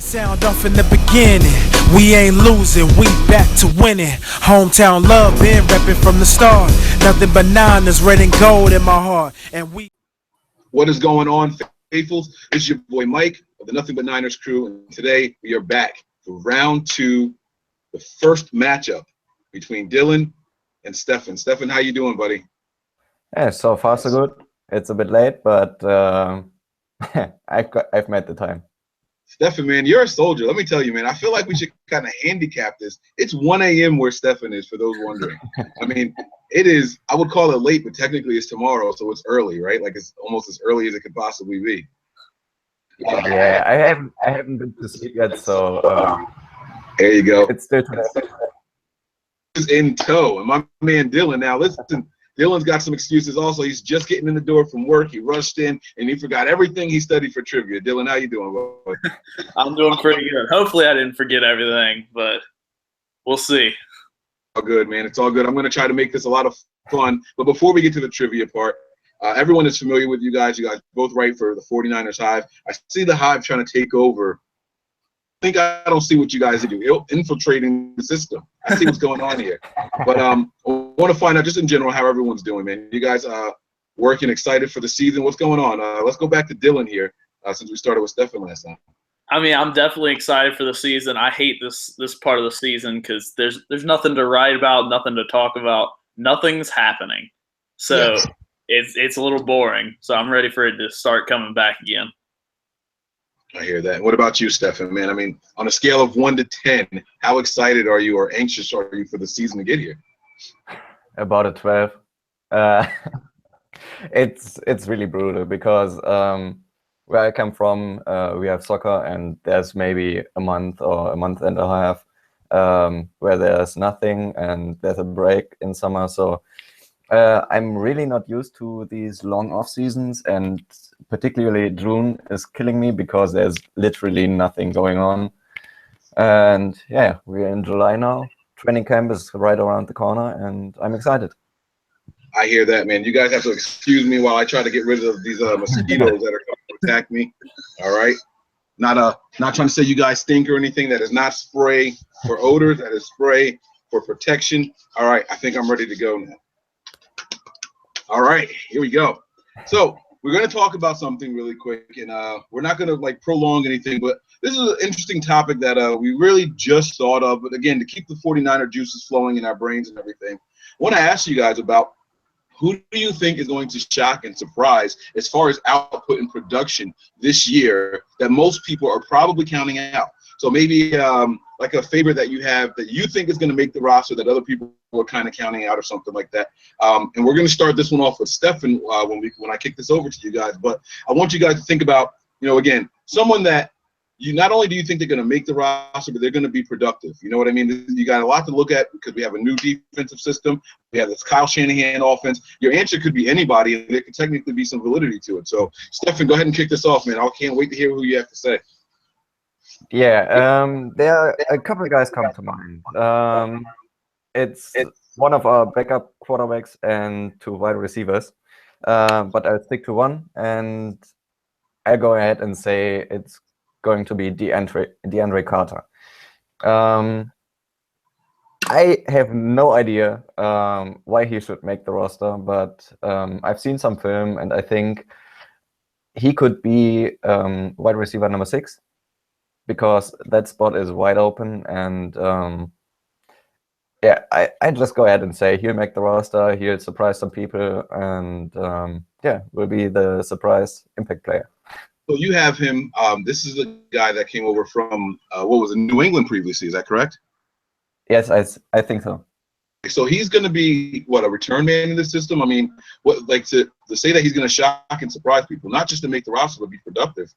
Sound off in the beginning, we ain't losing, we back to winning. Hometown love, been repping from the start. Nothing but niners, red and gold in my heart. And we. What is going on, faithfuls? This is your boy Mike of the Nothing But Niners crew, and today we are back for round two, the first matchup between Dylan and Stefan. Stefan, how you doing, buddy? Yeah, so far so good. It's a bit late, but I've made the time. Stefan, man, you're a soldier. Let me tell you, man, I feel like we should kind of handicap this. It's 1 a.m. where Stefan is, for those wondering. I mean, it is, I would call it late, but technically it's tomorrow, so it's early, right? Like it's almost as early as it could possibly be. Yeah, I haven't been to sleep yet, so there you go. It's still today. Is in tow, and my man Dylan. Now listen, Dylan's got some excuses. Also, he's just getting in the door from work. He rushed in and he forgot everything he studied for trivia. Dylan, how you doing, boy? I'm doing pretty good. Hopefully, I didn't forget everything, but we'll see. All good, man. It's all good. I'm going to try to make this a lot of fun. But before we get to the trivia part, everyone is familiar with you guys. You guys both write for the 49ers Hive. I see the Hive trying to take over. I don't see what you guys do. Infiltrating the system. I see what's going on here. But I want to find out just in general how everyone's doing, man. You guys working, excited for the season? What's going on? Let's go back to Dylan here since we started with Stefan last time. I mean, I'm definitely excited for the season. I hate this part of the season because there's nothing to write about, nothing to talk about, nothing's happening. So it's a little boring. So I'm ready for it to start coming back again. I hear that. What about you, Stefan, man? I mean, on a scale of 1 to 10, how excited are you or anxious are you for the season to get here? About a 12. It's really brutal because where I come from, we have soccer, and there's maybe a month or a month and a half where there's nothing, and there's a break in summer. So I'm really not used to these long off seasons, and particularly June is killing me because there's literally nothing going on. And yeah, we're in July now. Training camp is right around the corner, and I'm excited. I hear that, man. You guys have to excuse me while I try to get rid of these mosquitoes that are coming to attack me. All right, not trying to say you guys stink or anything. That is not spray for odors. That is spray for protection. All right, I think I'm ready to go now. All right, here we go. So we're going to talk about something really quick, and we're not going to like prolong anything, but this is an interesting topic that we really just thought of. But again, to keep the 49er juices flowing in our brains and everything, I want to ask you guys about who do you think is going to shock and surprise as far as output and production this year that most people are probably counting out. So maybe like a favorite that you have that you think is going to make the roster that other people are kind of counting out or something like that. And we're going to start this one off with Stefan when I kick this over to you guys. But I want you guys to think about, again, someone that you not only do you think they're going to make the roster, but they're going to be productive. You know what I mean? You got a lot to look at because we have a new defensive system. We have this Kyle Shanahan offense. Your answer could be anybody, and there could technically be some validity to it. So, Stefan, go ahead and kick this off, man. I can't wait to hear who you have to say. Yeah, there are a couple of guys come to mind. It's one of our backup quarterbacks and 2 wide receivers, but I'll stick to one, and I'll go ahead and say it's going to be DeAndre Carter. I have no idea why he should make the roster, but I've seen some film, and I think he could be wide receiver number 6. Because that spot is wide open, and I just go ahead and say he'll make the roster, he'll surprise some people, and will be the surprise impact player. So you have him. This is the guy that came over from what was it, New England previously? Is that correct? Yes, I think so. So he's going to be a return man in the system. I mean, to say that he's going to shock and surprise people, not just to make the roster, but be productive.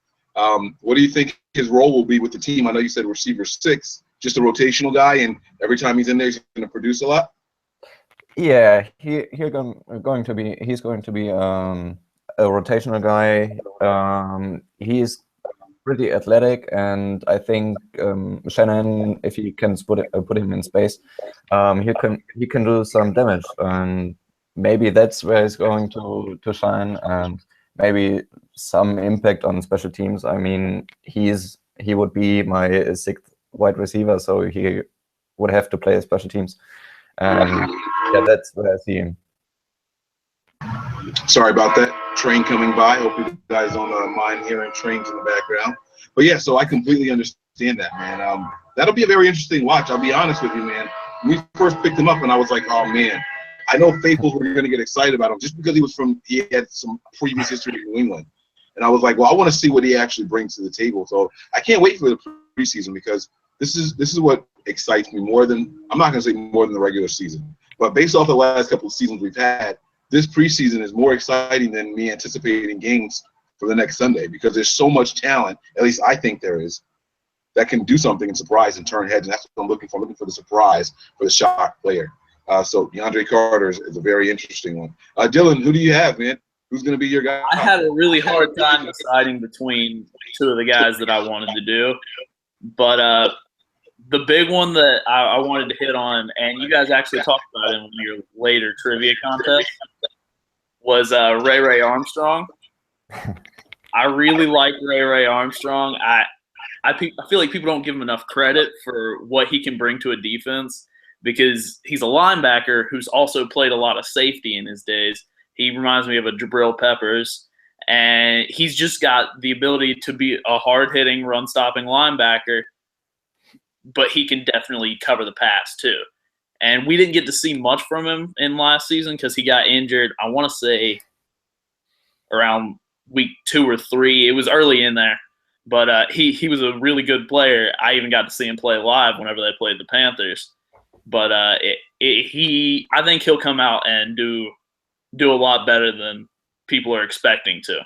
What do you think his role will be with the team? I know you said receiver 6, just a rotational guy, and every time he's in there, he's going to produce a lot. Yeah, he's going to be a rotational guy. He's pretty athletic, and I think Shannon, if he can put him in space, he can do some damage, and maybe that's where he's going to shine, and maybe some impact on special teams. I mean, he's he would be my sixth wide receiver, so he would have to play special teams. And yeah, that's where I see him. Sorry about that. Train coming by. Hope you guys don't mind hearing trains in the background. But yeah, so I completely understand that, man. That'll be a very interesting watch. I'll be honest with you, man. When we first picked him up, and I was like, oh man, I know faithfuls were going to get excited about him just because he had some previous history in New England. And I was like, well, I want to see what he actually brings to the table. So I can't wait for the preseason, because this is what excites me more than, I'm not going to say more than the regular season, but based off the last couple of seasons we've had, this preseason is more exciting than me anticipating games for the next Sunday, because there's so much talent, at least I think there is, that can do something and surprise and turn heads. And that's what I'm looking for. I'm looking for the surprise, for the shock player. So DeAndre Carter is a very interesting one. Dylan, who do you have, man? Who's going to be your guy? I had a really hard time deciding between two of the guys that I wanted to do. But the big one that I wanted to hit on, and you guys actually talked about it in one of your later trivia contests, was Ray Armstrong. I really like Ray Armstrong. I feel like people don't give him enough credit for what he can bring to a defense, because he's a linebacker who's also played a lot of safety in his days. He reminds me of a Jabril Peppers, and he's just got the ability to be a hard-hitting, run-stopping linebacker, but he can definitely cover the pass too. And we didn't get to see much from him in last season because he got injured, I want to say, around week 2 or 3. It was early in there. But he was a really good player. I even got to see him play live whenever they played the Panthers. But I think he'll come out and do a lot better than people are expecting to.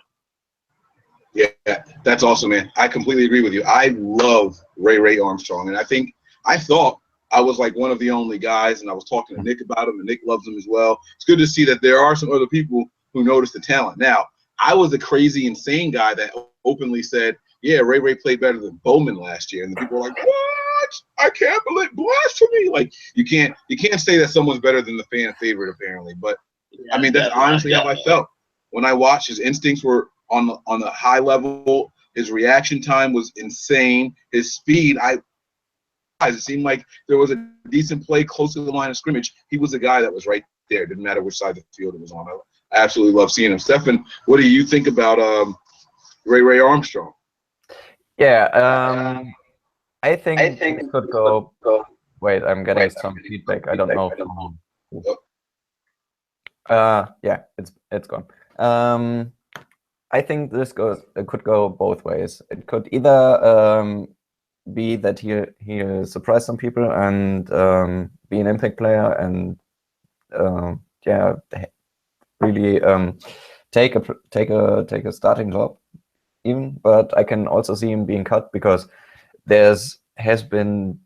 Yeah, that's awesome, man. I completely agree with you. I love Ray Armstrong, and I thought I was like one of the only guys, and I was talking to Nick about him, and Nick loves him as well. It's good to see that there are some other people who notice the talent. Now, I was a crazy, insane guy that openly said, yeah, Ray played better than Bowman last year. And the people were like, what? I can't believe blasphemy. Like, you can't say that someone's better than the fan favorite, apparently. But yeah, I mean, that's honestly how I felt. When I watched, his instincts were on the high level. His reaction time was insane. His speed, it seemed like there was a decent play close to the line of scrimmage. He was the guy that was right there. Didn't matter which side of the field it was on. I absolutely love seeing him. Stefan, what do you think about Ray Armstrong? Yeah, I think it could go. Wait, I'm getting some feedback. I don't know. Yeah, it's gone. I think it could go both ways. It could either be that he surprise some people and be an impact player and really take a starting job even. But I can also see him being cut because has been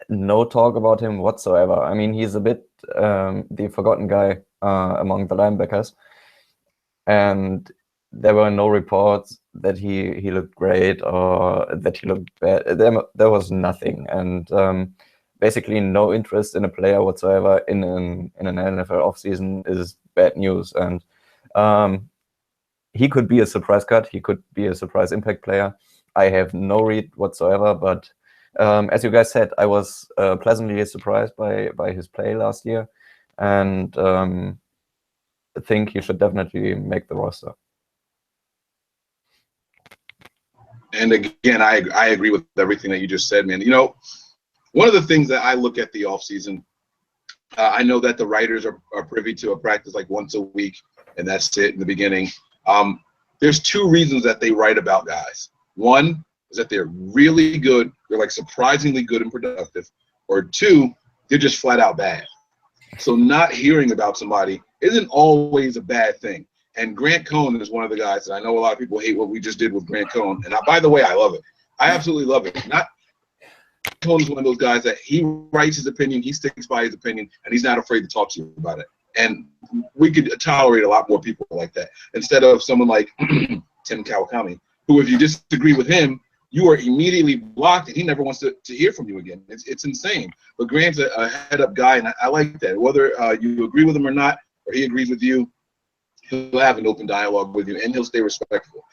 no talk about him whatsoever. I mean, he's a bit the forgotten guy among the linebackers, and there were no reports that he looked great or that he looked bad. There was nothing, and basically no interest in a player whatsoever in an NFL offseason is bad news. And he could be a surprise cut. He could be a surprise impact player. I have no read whatsoever, but as you guys said, I was pleasantly surprised by his play last year, and I think he should definitely make the roster. And again, I agree with everything that you just said, man. You know, one of the things that I look at the offseason, I know that the writers are privy to a practice like once a week, and that's it in the beginning. There's two reasons that they write about guys. One is that they're really good. They're like surprisingly good and productive. Or two, they're just flat out bad. So not hearing about somebody isn't always a bad thing. And Grant Cohn is one of the guys that I know a lot of people hate what we just did with Grant Cohn. And by the way, I love it. I absolutely love it. Cohn is one of those guys that he writes his opinion, he sticks by his opinion, and he's not afraid to talk to you about it. And we could tolerate a lot more people like that instead of someone like Tim Kawakami, who, if you disagree with him, you are immediately blocked, and he never wants to hear from you again. It's insane. But Grant's a head-up guy, and I like that. Whether you agree with him or not, or he agrees with you, he'll have an open dialogue with you, and he'll stay respectful.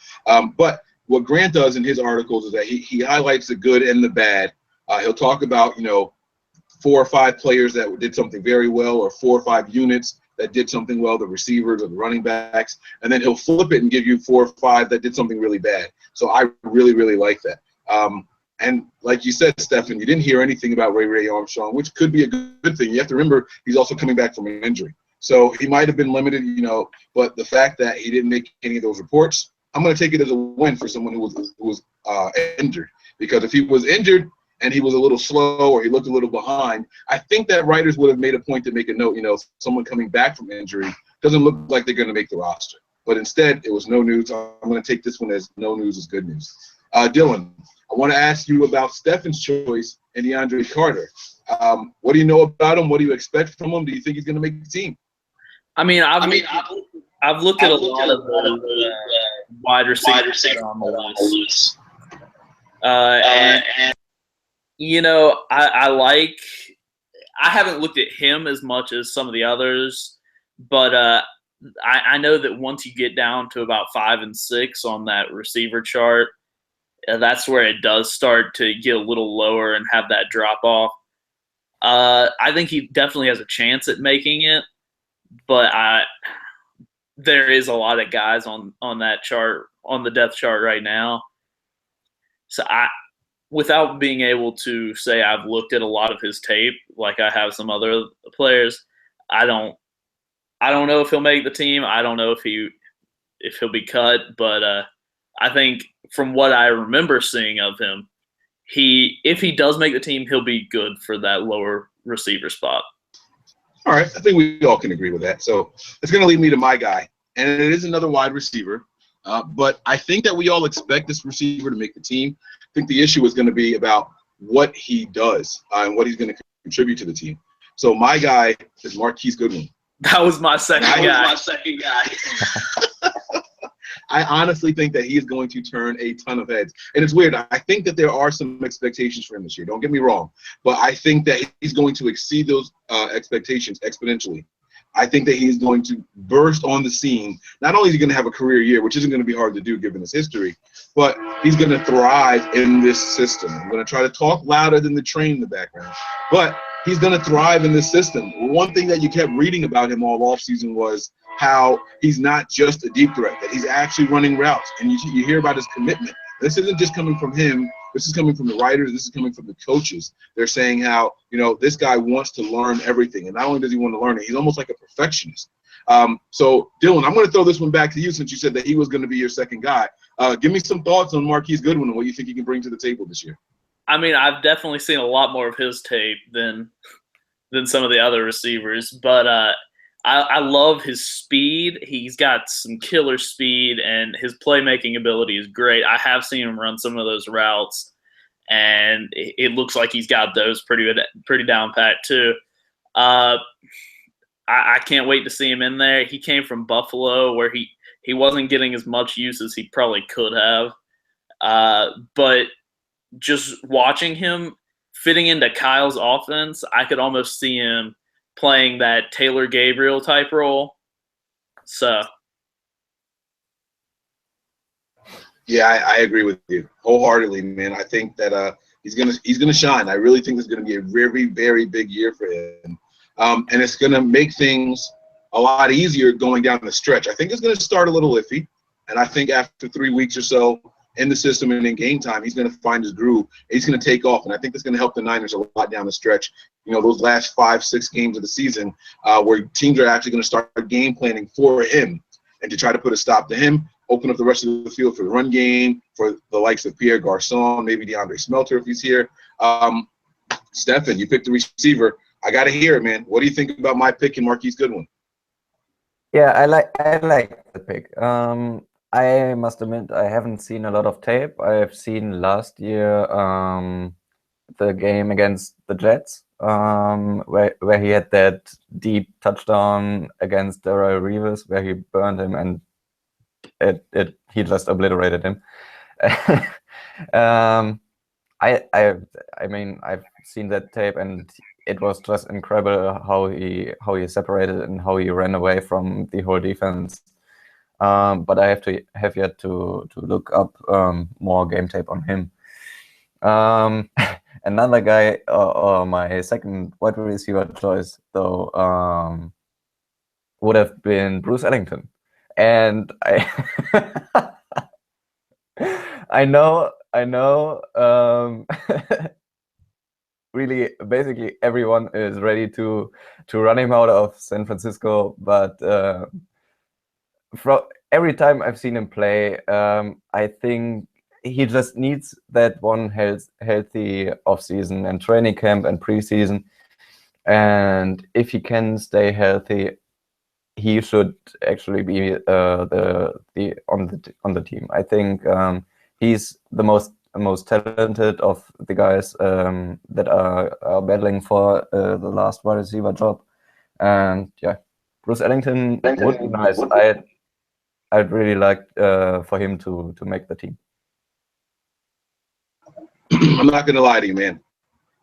But what Grant does in his articles is that he highlights the good and the bad. He'll talk about, 4 or 5 players that did something very well, or 4 or 5 units that did something well, the receivers or the running backs, and then he'll flip it and give you 4 or 5 that did something really bad. So I really, really like that. And like you said, Stephen, you didn't hear anything about Ray Armstrong, which could be a good thing. You have to remember he's also coming back from an injury. So he might have been limited, but the fact that he didn't make any of those reports, I'm going to take it as a win for someone who was injured. Because if he was injured and he was a little slow or he looked a little behind, I think that writers would have made a point to make a note, someone coming back from injury doesn't look like they're going to make the roster. But instead, it was no news. I'm going to take this one as no news is good news. Dylan, I want to ask you about Stefan's choice in DeAndre Carter. What do you know about him? What do you expect from him? Do you think he's going to make the team? I've looked at a lot of the wide receivers that are on the list. I haven't looked at him as much as some of the others, but I know that once you get down to about 5 and 6 on that receiver chart, that's where it does start to get a little lower and have that drop off. I think he definitely has a chance at making it, but there is a lot of guys on that chart, on the depth chart right now. So without being able to say I've looked at a lot of his tape like I have some other players, I don't know if he'll make the team. I don't know if he'll be cut, but I think from what I remember seeing of him, if he does make the team, he'll be good for that lower receiver spot. All right, I think we all can agree with that. So it's going to lead me to my guy, and it is another wide receiver. But I think that we all expect this receiver to make the team. I think the issue is going to be about what he does and what he's going to contribute to the team. So my guy is Marques Goodwin. That was my second guy. I honestly think that he is going to turn a ton of heads. And it's weird. I think that there are some expectations for him this year. Don't get me wrong. But I think that he's going to exceed those expectations exponentially. I think that he's going to burst on the scene. Not only is he going to have a career year, which isn't going to be hard to do given his history, but he's going to thrive in this system. I'm going to try to talk louder than the train in the background. But he's going to thrive in this system. One thing that you kept reading about him all offseason was how he's not just a deep threat, that he's actually running routes. And you hear about his commitment. This isn't just coming from him. This is coming from the writers. This is coming from the coaches. They're saying how, this guy wants to learn everything. And not only does he want to learn it, he's almost like a perfectionist. So, Dylan, I'm going to throw this one back to you since you said that he was going to be your second guy. Give me some thoughts on Marques Goodwin and what you think he can bring to the table this year. I've definitely seen a lot more of his tape than some of the other receivers, but I love his speed. He's got some killer speed, and his playmaking ability is great. I have seen him run some of those routes, and it looks like he's got those pretty down pat too. I can't wait to see him in there. He came from Buffalo, where he wasn't getting as much use as he probably could have, but just watching him fitting into Kyle's offense, I could almost see him playing that Taylor Gabriel type role. So, yeah, I agree with you wholeheartedly, man. I think that he's gonna shine. I really think it's gonna be a very, very big year for him, and it's gonna make things a lot easier going down the stretch. I think it's gonna start a little iffy, and I think after 3 weeks or so in the system and in game time, he's going to find his groove. He's going to take off, and I think that's going to help the Niners a lot down the stretch. Those last 5-6 games of the season where teams are actually going to start game planning for him and to try to put a stop to him, open up the rest of the field for the run game, for the likes of Pierre Garçon, maybe DeAndre Smelter if he's here. Stephen, you picked the receiver. I got to hear it, man. What do you think about my pick in Marques Goodwin? Yeah, I like the pick. I must admit, I haven't seen a lot of tape. I've seen last year the game against the Jets, where he had that deep touchdown against Darrell Reeves, where he burned him and he just obliterated him. I've seen that tape, and it was just incredible how he separated and how he ran away from the whole defense. but I have yet to look up more game tape on him. Another guy, or my second wide receiver choice, though, would have been Bruce Ellington, and I know. Really, basically everyone is ready to run him out of San Francisco, but every time I've seen him play, I think he just needs that one healthy offseason and training camp and preseason, and if he can stay healthy, he should actually be on the team. I think he's the most talented of the guys that are battling for the last wide receiver job, and yeah, Bruce Ellington would be nice. I'd really like for him to make the team. I'm not gonna lie to you, man.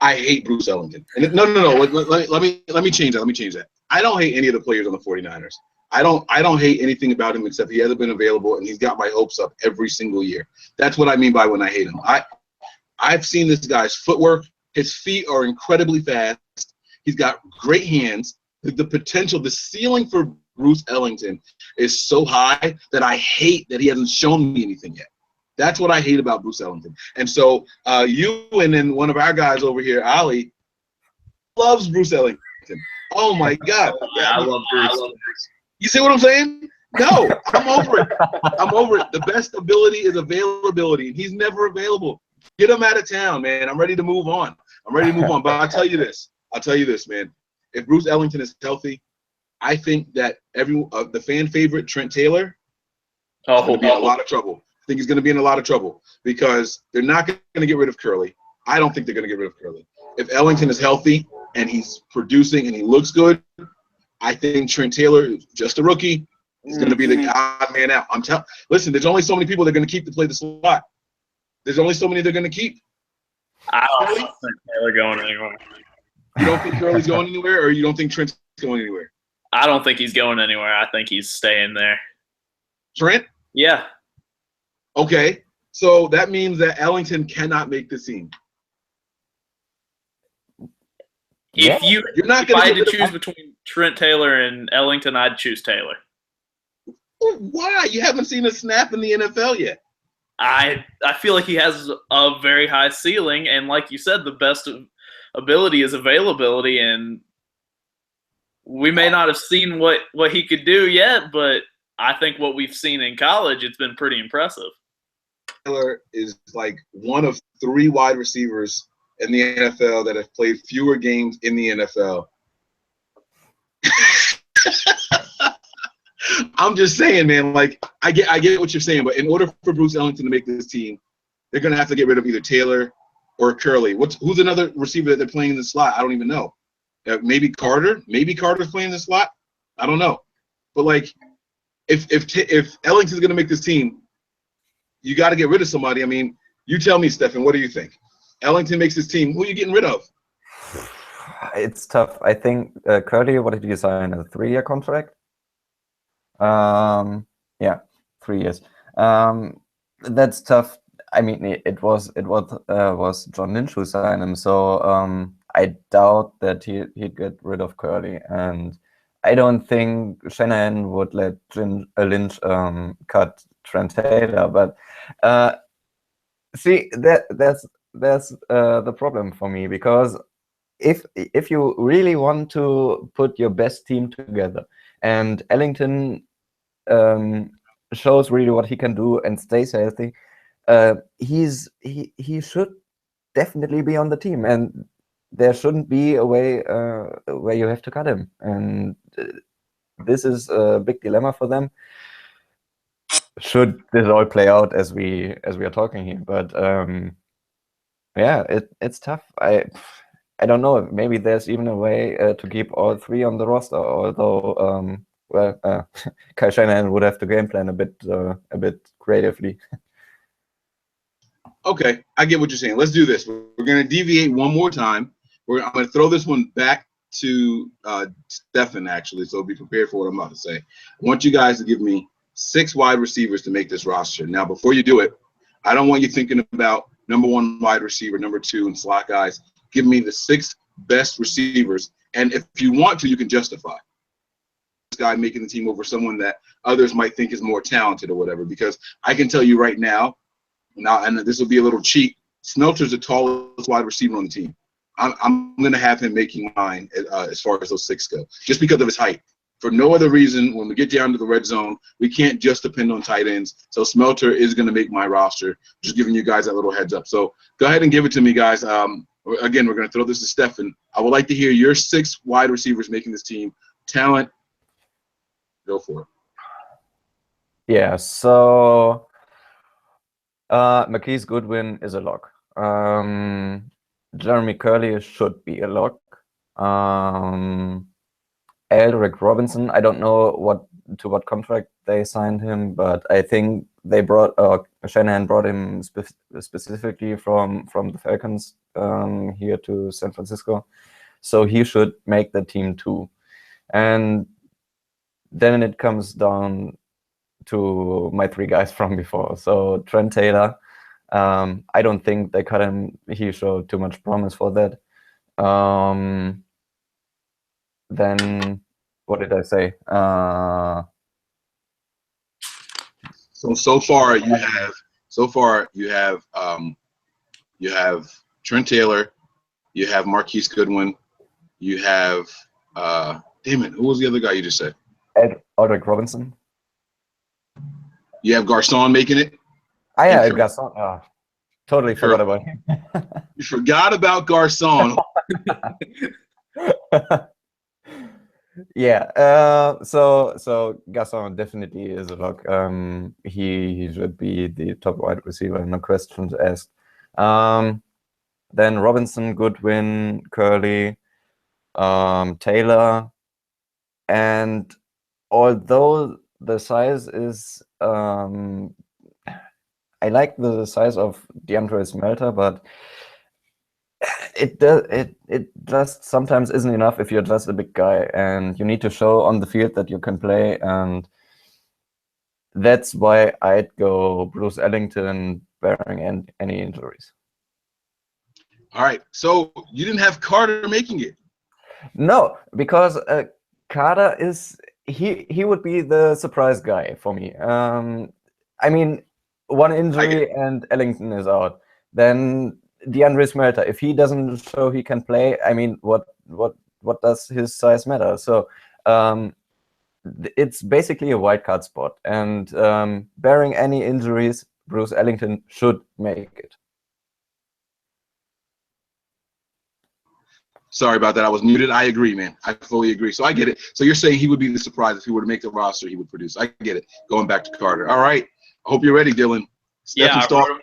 I hate Bruce Ellington. And no. Let me change that. Let me change that. I don't hate any of the players on the 49ers. I don't hate anything about him except he hasn't been available, and he's got my hopes up every single year. That's what I mean by when I hate him. I've seen this guy's footwork. His feet are incredibly fast. He's got great hands. The potential, the ceiling for Bruce Ellington is so high that I hate that he hasn't shown me anything yet. That's what I hate about Bruce Ellington. And so you and then one of our guys over here, Ali, loves Bruce Ellington. Oh my God. Yeah, I love Bruce. You see what I'm saying? No, I'm over it. I'm over it. The best ability is availability, and he's never available. Get him out of town, man. I'm ready to move on. But I'll tell you this, man. If Bruce Ellington is healthy, I think that the fan favorite Trent Taylor is going to be in a lot of trouble. I think he's going to be in a lot of trouble because they're not going to get rid of Curley. I don't think they're going to get rid of Curley. If Ellington is healthy and he's producing and he looks good, I think Trent Taylor, just a rookie, is going to be the odd man out. Listen, there's only so many people they're going to keep to play the slot. There's only so many they're going to keep. I don't think Taylor going anywhere. You don't think Curley's going anywhere, or you don't think Trent's going anywhere? I don't think he's going anywhere. I think he's staying there. Trent? Yeah. Okay. So that means that Ellington cannot make the team. If I had to choose between Trent Taylor and Ellington, I'd choose Taylor. Why? You haven't seen a snap in the NFL yet. I feel like he has a very high ceiling, and like you said, the best ability is availability, and we may not have seen what he could do yet, but I think what we've seen in college, it's been pretty impressive. Taylor is like one of 3 wide receivers in the NFL that have played fewer games in the NFL. I'm just saying, man, like I get what you're saying, but in order for Bruce Ellington to make this team, they're gonna have to get rid of either Taylor or Curley. Who's another receiver that they're playing in the slot? I don't even know. Maybe Carter. Maybe Carter's playing in the slot. I don't know. But like, if Ellington's gonna make this team, you got to get rid of somebody. I mean, you tell me, Stefan. What do you think? Ellington makes his team. Who are you getting rid of? It's tough. I think Curley, what did you sign? A 3-year contract? Yeah, 3 years. That's tough. I mean, it was John Lynch who signed him, so I doubt that he'd get rid of Curley, and I don't think Shanahan would let Lynch cut Trent Taylor. But see, that's the problem for me, because if you really want to put your best team together, and Ellington shows really what he can do and stays healthy, he should definitely be on the team, and there shouldn't be a way where you have to cut him. And this is a big dilemma for them. Should this all play out as we are talking here? But yeah, it's tough. I don't know. Maybe there's even a way to keep all 3 on the roster. Although, Kyle Shanahan would have to game plan a bit creatively. Okay, I get what you're saying. Let's do this. We're going to deviate one more time. I'm going to throw this one back to Stefan, actually, so be prepared for what I'm about to say. I want you guys to give me 6 wide receivers to make this roster. Now, before you do it, I don't want you thinking about number 1 wide receiver, number 2, and slot guys. Give me the 6 best receivers, and if you want to, you can justify this guy making the team over someone that others might think is more talented or whatever. Because I can tell you right now, and this will be a little cheap, Smelter's the tallest wide receiver on the team. I'm going to have him making mine as far as those 6 go, just because of his height. For no other reason, when we get down to the red zone, we can't just depend on tight ends. So Smelter is going to make my roster. Just giving you guys that little heads up. So go ahead and give it to me, guys. Again, we're going to throw this to Stefan. I would like to hear your 6 wide receivers making this team. Talent, go for it. Yeah, so Marques Goodwin is a lock. Jeremy Curley should be a lock. Eldrick Robinson, I don't know what contract they signed him, but I think they Shanahan brought him specifically from the Falcons here to San Francisco, so he should make the team too. And then it comes down to my 3 guys from before. So Trent Taylor, I don't think they cut him. He showed too much promise for that. Then what did I say? So far you have Trent Taylor, you have Marques Goodwin, you have damn it, who was the other guy you just said? Eldrick Robinson. You have Garcon making it. Yeah, Garcon. Oh, totally forgot about him. You forgot about Garcon. Yeah. So Garcon definitely is a lock. He should be the top wide receiver, no questions asked. Then Robinson, Goodwin, Curley, Taylor, and although the size is I like the size of DeAndre Smelter, but it just sometimes isn't enough if you're just a big guy, and you need to show on the field that you can play, and that's why I'd go Bruce Ellington, barring any injuries. All right, so you didn't have Carter making it. No, because Carter is he would be the surprise guy for me. I mean, one injury and Ellington is out. Then DeAndre Smelter, if he doesn't show he can play, I mean, what does his size matter? So it's basically a wild card spot, and barring any injuries, Bruce Ellington should make it. Sorry about that. I was muted. I agree, man. I fully agree. So I get it. So you're saying he would be the surprise if he were to make the roster, he would produce. I get it. Going back to Carter. All right. I hope you're ready, Dylan. Yeah, I wrote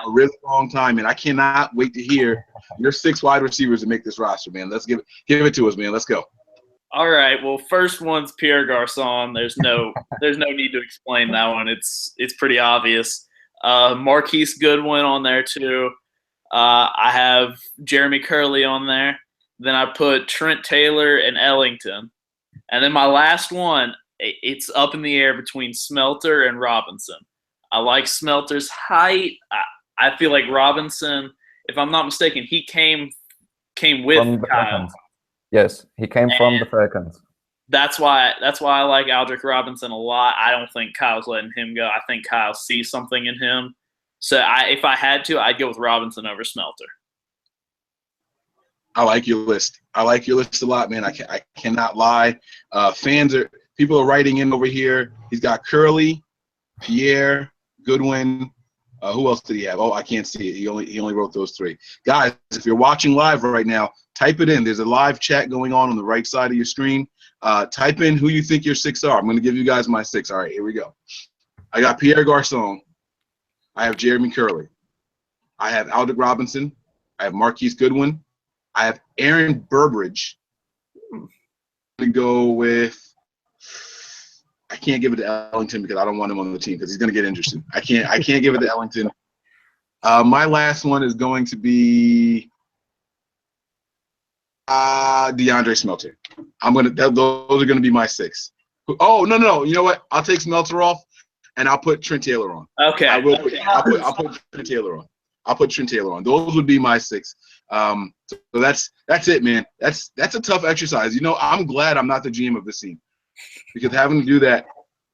a really long time, and I cannot wait to hear your 6 wide receivers to make this roster, man. Let's give it to us, man. Let's go. All right. Well, first one's Pierre Garcon. There's no need to explain that one. It's pretty obvious. Marques Goodwin on there too. I have Jeremy Curley on there. Then I put Trent Taylor and Ellington. And then my last one, it's up in the air between Smelter and Robinson. I like Smelter's height. I feel like Robinson, if I'm not mistaken, he came with Kyle. Yes, he came from the Falcons. That's why I like Aldrick Robinson a lot. I don't think Kyle's letting him go. I think Kyle sees something in him. So if I had to, I'd go with Robinson over Smelter. I like your list. I like your list a lot, man. I cannot lie. People are writing in over here. He's got Curley, Pierre, Goodwin. Who else did he have? Oh, I can't see it. He only wrote those 3. Guys, if you're watching live right now, type it in. There's a live chat going on the right side of your screen. Type in who you think your 6 are. I'm going to give you guys my 6. All right, here we go. I got Pierre Garcon. I have Jeremy Curley. I have Aldrick Robinson. I have Marques Goodwin. I have Aaron Burbridge. I'm going to go with – I can't give it to Ellington because I don't want him on the team because he's going to get interested. I can't give it to Ellington. My last one is going to be DeAndre Smelter. Those are going to be my 6. Oh, no. You know what? I'll take Smelter off and I'll put Trent Taylor on. Okay. I'll put Trent Taylor on. I'll put Trent Taylor on. Those would be my 6. So that's it, man. That's a tough exercise. You know, I'm glad I'm not the GM of this team, because having to do that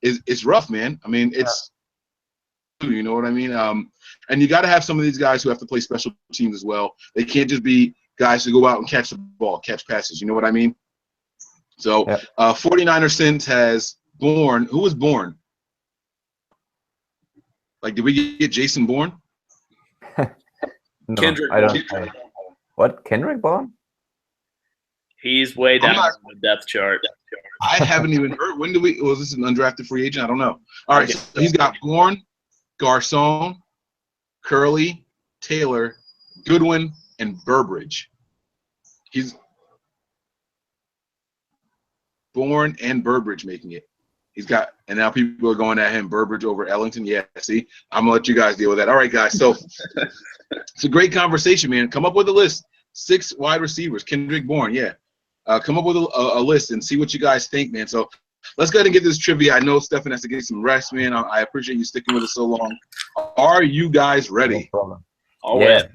is rough, man. I mean, it's you know what I mean. And you got to have some of these guys who have to play special teams as well. They can't just be guys who go out and catch the ball, catch passes. You know what I mean? So 49er Sense has Bourne. Who was Bourne? Like, did we get Jason Bourne? No, Kendrick I don't. What? Kendrick Bourne? He's way down on the depth chart. I haven't even heard. When do we? Was this an undrafted free agent? I don't know. All right, so he's got Bourne, Garcon, Curley, Taylor, Goodwin, and Burbridge. He's Bourne and Burbridge making it. He's got, and now people are going at him, Burbridge over Ellington. Yeah, see, I'm gonna let you guys deal with that. All right, guys. So it's a great conversation, man. Come up with a list. 6 wide receivers. Kendrick Bourne, yeah. Come up with a list and see what you guys think, man. So let's go ahead and get this trivia. I know Stefan has to get some rest, man. I appreciate you sticking with us so long. Are you guys ready? No problem. Always. Yeah.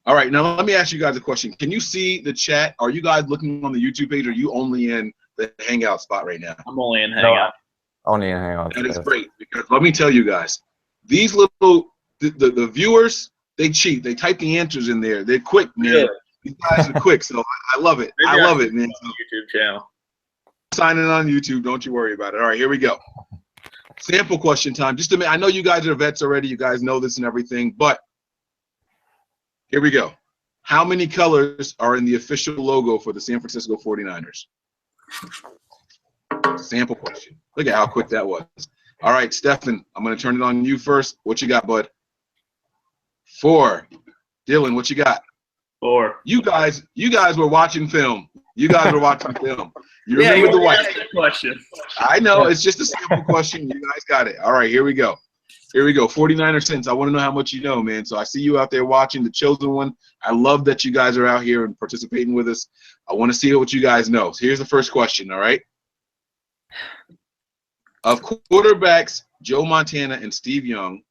All right, now let me ask you guys a question. Can you see the chat? Are you guys looking on the YouTube page, or are you only in the Hangout spot right now? I'm only in Hangout. Only in Hangout. That is great, because let me tell you guys, these little the viewers, they cheat. They type the answers in there. They're quick, man. Yeah. These guys are quick, so I love it. Maybe I love it, man. So, YouTube channel. signing on YouTube. Don't you worry about it. All right, here we go. Sample question time. Just a minute. I know you guys are vets already. You guys know this and everything, but here we go. How many colors are in the official logo for the San Francisco 49ers? Sample question. Look at how quick that was. All right, Stefan, I'm going to turn it on you first. What you got, bud? 4. Dylan, what you got? 4. You guys were watching film. You guys were watching film. You remember the white question. I know, it's just a simple question. You guys got it. All right, here we go. Here we go. 49er Sense. I want to know how much you know, man. So I see you out there watching, the chosen one. I love that you guys are out here and participating with us. I want to see what you guys know. So here's the first question, all right? Of quarterbacks Joe Montana and Steve Young,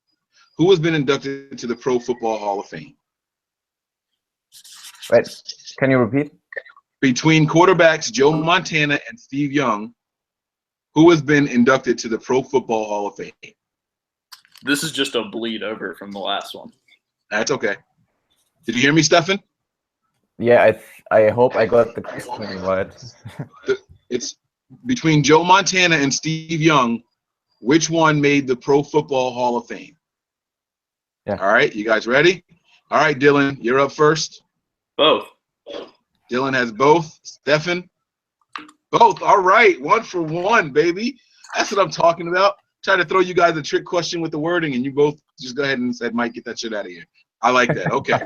who has been inducted to the Pro Football Hall of Fame? Wait, can you repeat? Between quarterbacks Joe Montana and Steve Young, who has been inducted to the Pro Football Hall of Fame? This is just a bleed over from the last one. That's okay. Did you hear me, Stefan? Yeah, I hope I got the question right. It's between Joe Montana and Steve Young, which one made the Pro Football Hall of Fame? Yeah. All right, you guys ready? All right, Dylan, you're up first. Both. Dylan has both. Stefan? Both. All right, 1 for 1, baby. That's what I'm talking about. Try to throw you guys a trick question with the wording, and you both just go ahead and said, Mike, get that shit out of here. I like that. Okay.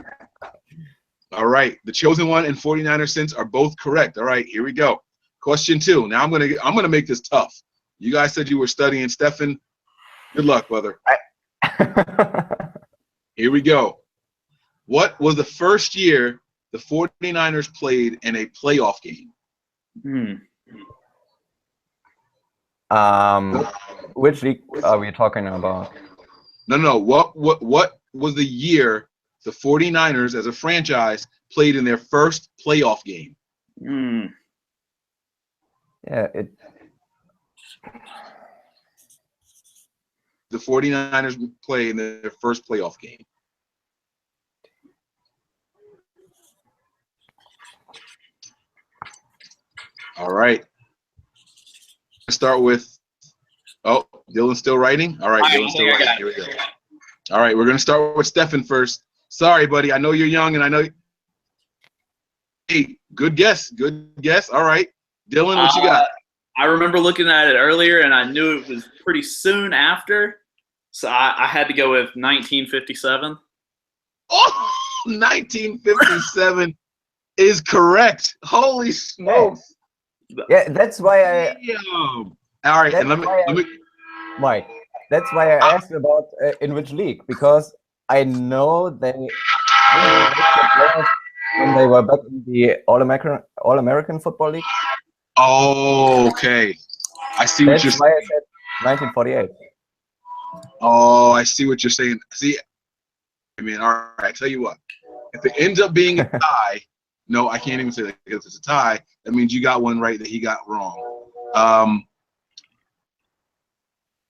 All right. The chosen one and 49er Sense are both correct. All right, here we go. Question 2. Now I'm gonna make this tough. You guys said you were studying. Stefan, good luck, brother. Here we go. What was the first year the 49ers played in a playoff game? Which league are we talking about? No. What was the year the 49ers as a franchise played in their first playoff game? Yeah, The 49ers played in their first playoff game. All right. Let's start with, oh, Dylan's still writing? All right, Dylan's still writing. Here we go. All right, we're going to start with Stefan first. Sorry, buddy. I know you're young, and I know. Hey, good guess. Good guess. All right. Dylan, what you got? I remember looking at it earlier, and I knew it was pretty soon after. So I had to go with 1957. Oh, 1957 is correct. Holy smokes. Yeah, that's why I. Damn. All right, and let me. Mike, that's why I asked about in which league, because I know they when they were back in the All-American Football League. Oh, okay. I see what you're That's why I saying. said 1948. Oh, I see what you're saying. See, I mean, all right. I tell you what. If it ends up being a tie, no, I can't even say that because it's a tie. That means you got one right that he got wrong.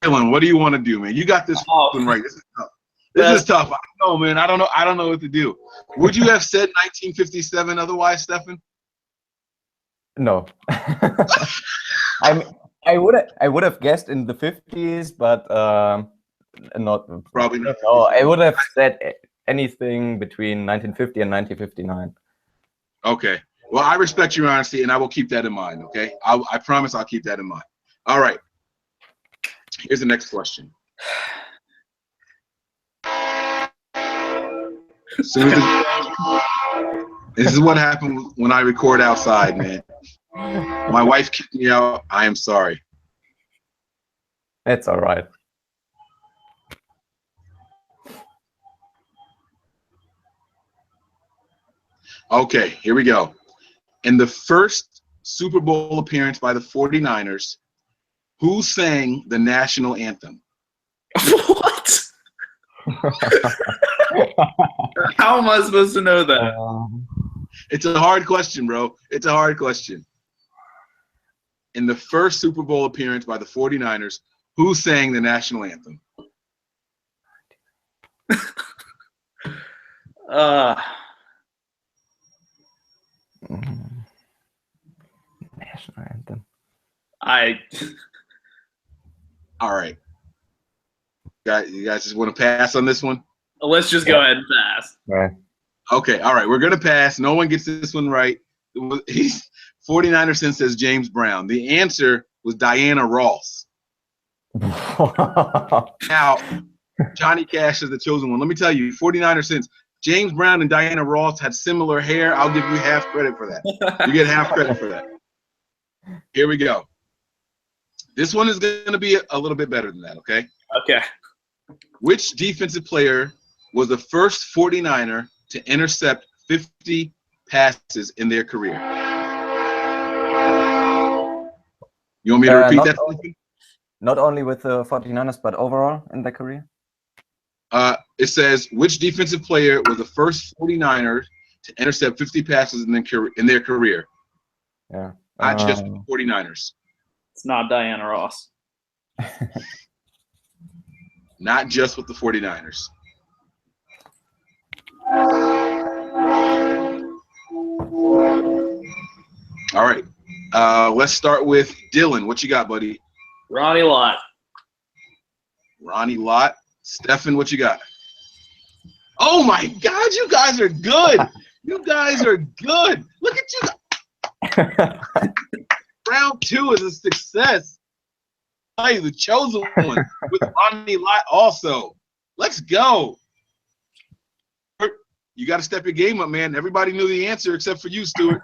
Dylan, what do you want to do, man? You got this one right. This is tough. This is tough. I don't know, man. I don't know. I don't know what to do. Would you have said 1957 otherwise, Stefan? No. I would have guessed in the 50s, but not probably not. No, I would have said anything between 1950 and 1959. Okay. Well, I respect your honesty, and I will keep that in mind. Okay. I promise I'll keep that in mind. All right. Here's the next question. So this is what happened when I record outside, man. My wife kicked me out. I am sorry. It's all right. Okay, here we go. In the first Super Bowl appearance by the 49ers, who sang the national anthem? What? How am I supposed to know that? It's a hard question, bro. It's a hard question. In the first Super Bowl appearance by the 49ers, who sang the national anthem? National anthem. All right. You guys just want to pass on this one? Let's just go ahead and pass. Right. Okay, all right. We're going to pass. No one gets this one right. 49er Sin says James Brown. The answer was Diana Ross. Now, Johnny Cash is the chosen one. Let me tell you, 49er Sins, James Brown and Diana Ross had similar hair. I'll give you half credit for that. You get half credit for that. Here we go. This one is going to be a little bit better than that, okay? Okay. Which defensive player was the first 49er to intercept 50 passes in their career? You want me to repeat that? Not only with the 49ers, but overall in their career? It says, which defensive player was the first 49er to intercept 50 passes in their career? Yeah. Not just the 49ers. It's not Diana Ross. Not just with the 49ers. All right. Let's start with Dylan. What you got, buddy? Ronnie Lott. Ronnie Lott. Stefan, what you got? Oh, my God. You guys are good. You guys are good. Look at you. Round 2 is a success. Hey, the chosen one with Ronnie Lott also. Let's go. You got to step your game up, man. Everybody knew the answer except for you, Stuart.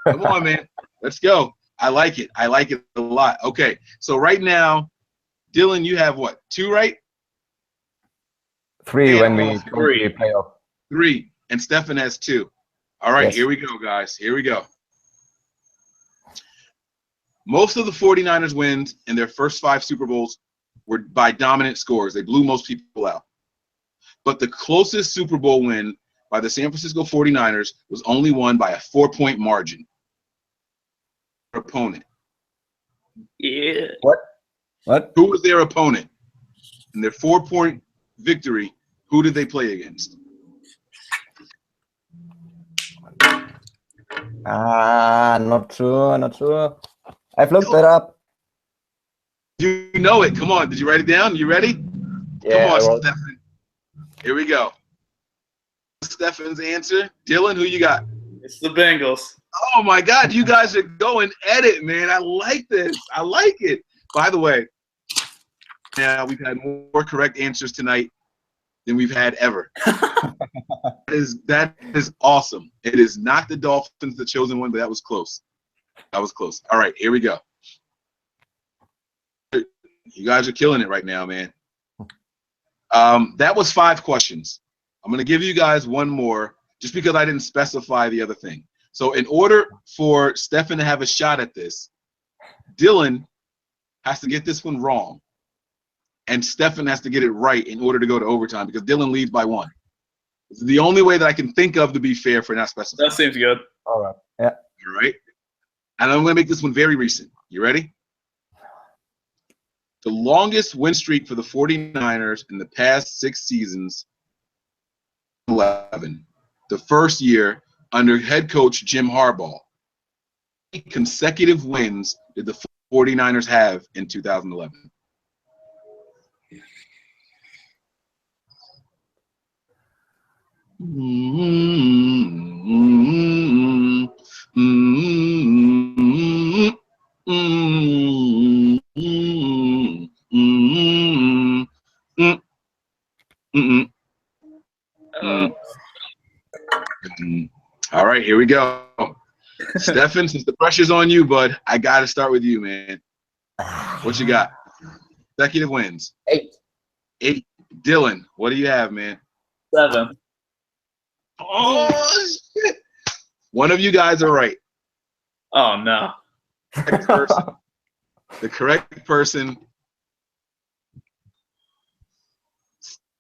Come on, man. Let's go. I like it. I like it a lot. Okay, so right now, Dylan, you have what? 2, right? 3 when we play off. 3, and Stefan has 2. All right, Yes. Here we go, guys. Here we go. Most of the 49ers wins in their first 5 Super Bowls were by dominant scores. They blew most people out. But the closest Super Bowl win by the San Francisco 49ers was only won by a 4-point margin. Opponent. Yeah. What? Who was their opponent? In their 4-point victory, who did they play against? Not sure. I've looked that up. You know it. Come on. Did you write it down? You ready? Yeah, Come on, Stefan. Here we go. Stefan's answer. Dylan, who you got? It's the Bengals. Oh, my God. You guys are going at it, man. I like this. I like it. By the way, now we've had more correct answers tonight than we've had ever. That is awesome. It is not the Dolphins, the chosen one, but that was close. That was close. All right, here we go. You guys are killing it right now, man. That was 5 questions. I'm going to give you guys one more just because I didn't specify the other thing. So in order for Stefan to have a shot at this, Dylan has to get this one wrong. and Stefan has to get it right in order to go to overtime because Dylan leads by 1. It's the only way that I can think of to be fair for not specifying. That seems good. All right. Yeah. All right. And I'm going to make this one very recent. You ready? The longest win streak for the 49ers in the past 6 seasons, 11. The first year under head coach Jim Harbaugh. How many consecutive wins did the 49ers have in 2011? All right, here we go. Stefan, since the pressure's on you, bud, I got to start with you, man. What you got? Consecutive wins. 8. 8. Dylan, what do you have, man? 7. Oh, shit. One of you guys are right. Oh, no. The correct person.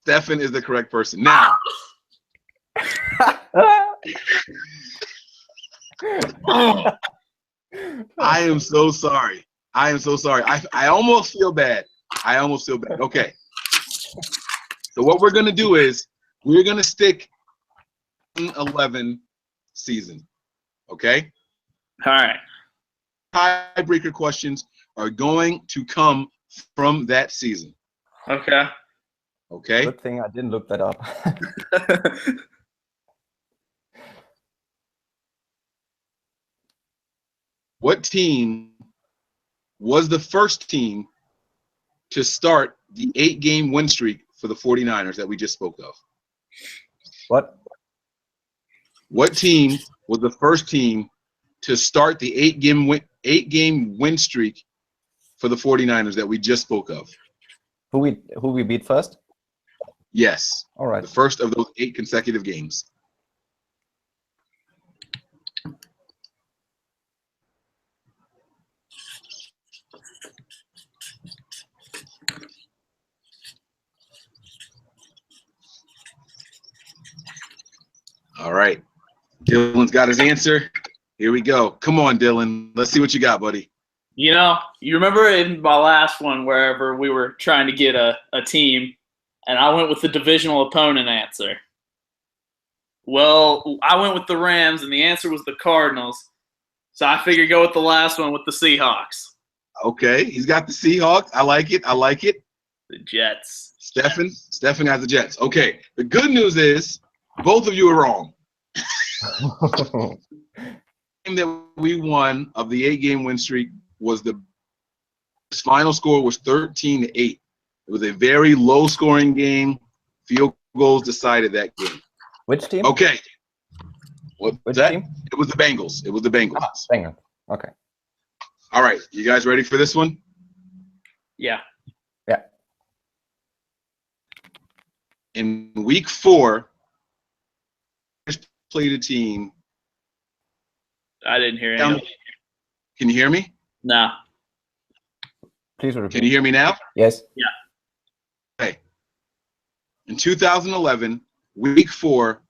Stefan is the correct person. Now, I am so sorry. I am so sorry. I almost feel bad. Okay. So what we're going to do is we're going to stick 11 season. Okay? All right. Tiebreaker questions are going to come from that season. Okay. Okay? Good thing I didn't look that up. What team was the first team to start the 8-game win streak for the 49ers that we just spoke of? What? What team was the first team to start the 8-game win streak for the 49ers that we just spoke of? Who we beat first? Yes. All right. The first of those 8 consecutive games. All right. Dylan's got his answer. Here we go. Come on, Dylan. Let's see what you got, buddy. You know, you remember in my last one, wherever we were trying to get a team, and I went with the divisional opponent answer. Well, I went with the Rams, and the answer was the Cardinals. So I figured go with the last one with the Seahawks. Okay. He's got the Seahawks. I like it. The Jets. Stefan has the Jets. Okay. The good news is both of you are wrong. The game that we won of the 8-game win streak was the final score was 13-8. It was a very low-scoring game. Field goals decided that game. Which team? Okay. What was Which that? team? It was the Bengals. Bengals. Okay. All right. You guys ready for this one? Yeah. Yeah. In week 4, played a team. I didn't hear any. Can you hear me? No. Please repeat. Can you hear me now? Yes. Yeah. Okay. In 2011, week 4,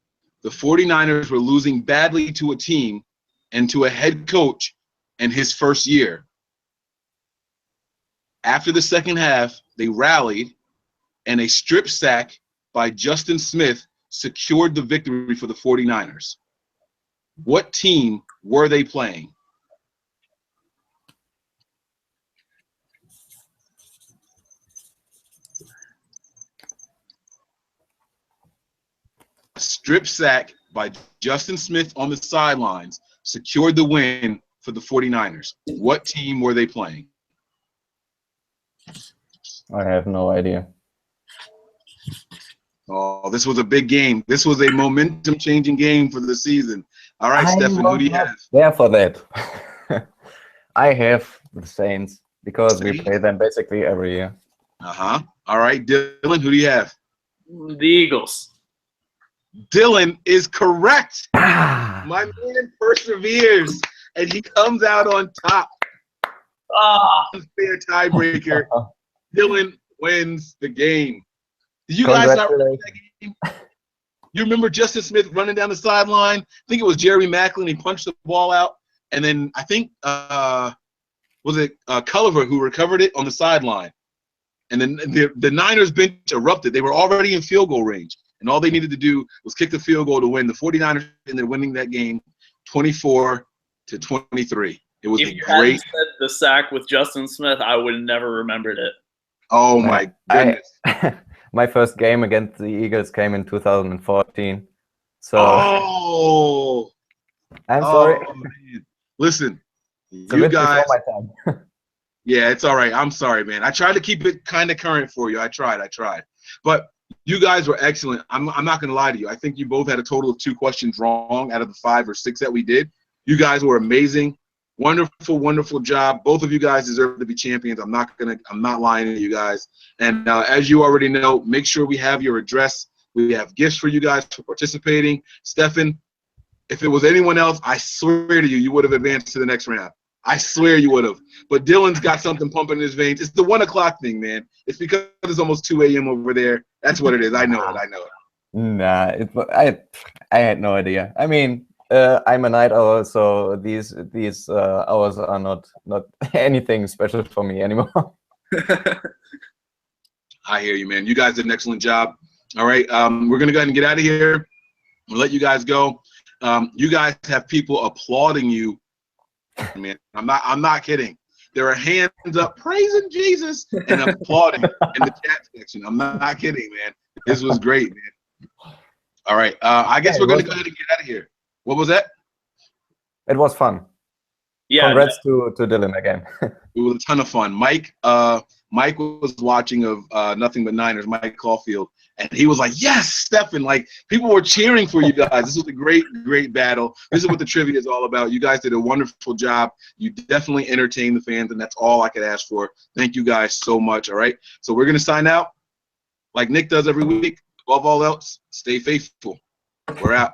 the 49ers were losing badly to a team and to a head coach in his first year. After the second half, they rallied, and a strip sack by Justin Smith secured the victory for the 49ers. What team were they playing? A strip sack by Justin Smith on the sidelines secured the win for the 49ers. What team were they playing? I have no idea. Oh, this was a big game. This was a momentum-changing game for the season. All right, Stefan, who do you have? There for that. I have the Saints because we play them basically every year. Uh-huh. All right, Dylan, who do you have? The Eagles. Dylan is correct. Ah. My man perseveres, and he comes out on top. Ah. Unfair tiebreaker. Dylan, wins the game. Did you guys not remember that game? You remember Justin Smith running down the sideline? I think it was Jerry Macklin. He punched the ball out. And then I think, was it Culliver who recovered it on the sideline? And then the Niners bench erupted. They were already in field goal range. And all they needed to do was kick the field goal to win. The 49ers ended up winning that game 24-23. It was if you hadn't said the sack with Justin Smith, I would have never remembered it. Oh, my goodness. My first game against the Eagles came in 2014. So I'm sorry. Man. Listen, It's a you bit guys. before my time. Yeah, it's all right. I'm sorry, man. I tried to keep it kind of current for you. I tried. But you guys were excellent. I'm not going to lie to you. I think you both had a total of 2 questions wrong out of the 5 or 6 that we did. You guys were amazing. Wonderful, wonderful job. Both of you guys deserve to be champions. I'm not lying to you guys. And as you already know, make sure we have your address. We have gifts for you guys for participating. Stefan, if it was anyone else, I swear to you, you would have advanced to the next round. I swear you would have. But Dylan's got something pumping in his veins. It's the 1 o'clock thing, man. It's because it's almost 2 a.m. over there. That's what it is. I know it. Nah, I had no idea. I mean, I'm a night owl, so these hours are not anything special for me anymore. I hear you, man. You guys did an excellent job. All right, we're gonna go ahead and get out of here. We'll let you guys go. You guys have people applauding you, man. I'm not kidding. There are hands up praising Jesus and applauding in the chat section. I'm not kidding, man. This was great, man. All right, I guess we're gonna go ahead and get out of here. What was that? It was fun. Yeah. Congrats to Dylan again. It was a ton of fun. Mike was watching of Nothing But Niners, Mike Caulfield, and he was like, yes, Stefan. Like, people were cheering for you guys. This was a great, great battle. This is what the trivia is all about. You guys did a wonderful job. You definitely entertained the fans, and that's all I could ask for. Thank you guys so much, all right? So we're going to sign out like Nick does every week. Above all else, stay faithful. We're out.